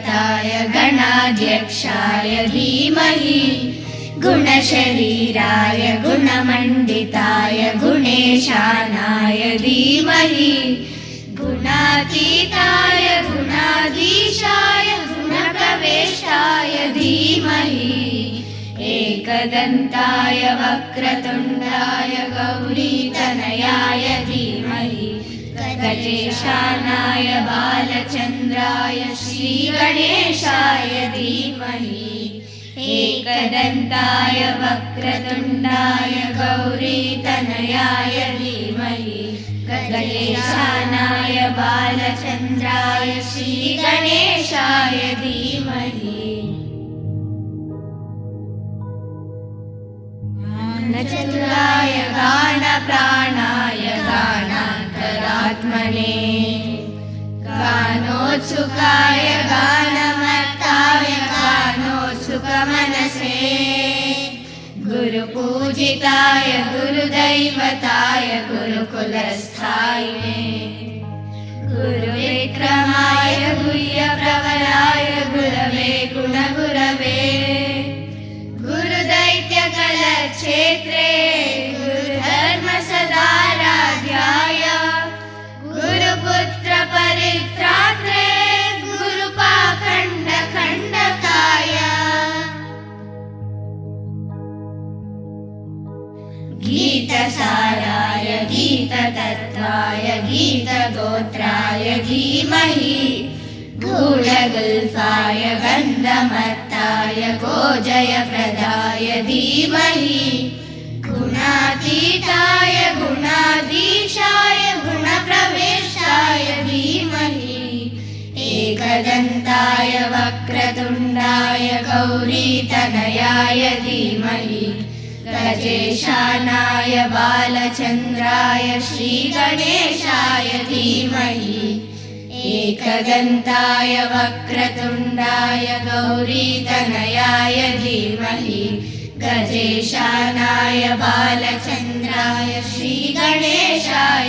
कुलदेवताय गणाध्यक्षाय धीमहि गुणशरीराय गुणमण्डिताय गुणेशानाय धीमहि गुणातीताय गुणाधीशाय गुणप्रवेशाय धीमहि एकदन्ताय वक्रतुण्डाय गौरीतनयाय धीमहि गजेशानाय बालचन्द्राय श्रीगणेशाय धीमहि एकदन्ताय वक्रतुण्डाय गौरीतनयाय धीमहि गजेशानाय बालचन्द्राय श्रीगणेशाय धीमहि गानचतुराय गानप्राणाय गानान्तरात्मने गानोत्सुकाय गानमत्ताय गानोत्सुकमनसे गुरुपूजिताय गुरुदैवताय गुरुकुलस्थायिने गुरुविक्रमाय गुह्यप्रवराय गुरवे गुणगुरवे गुरुदैत्यकलक्षेत्रे गुरुधर्मसदाराध्याय गुरुपुत्रपरित्रात्रे गुरुपाखण्डखण्डकाय गीतसाराय गीततत्त्वाय गीतगोत्राय धीमहि गूढगुल्फाय गन्धमत्ताय गोजयप्रदाय धीमहि गुणातीताय गुणाधीशाय गुणप्रवेशाय धीमहि एकदन्ताय वक्रतुण्डाय गौरीतनयाय धीमहि गजेशानाय बालचन्द्राय श्रीगणेशाय धीमहि एकदन्ताय वक्रतुण्डाय गौरीतनयाय धीमहि गजेशानाय बालचन्द्राय श्रीगणेशाय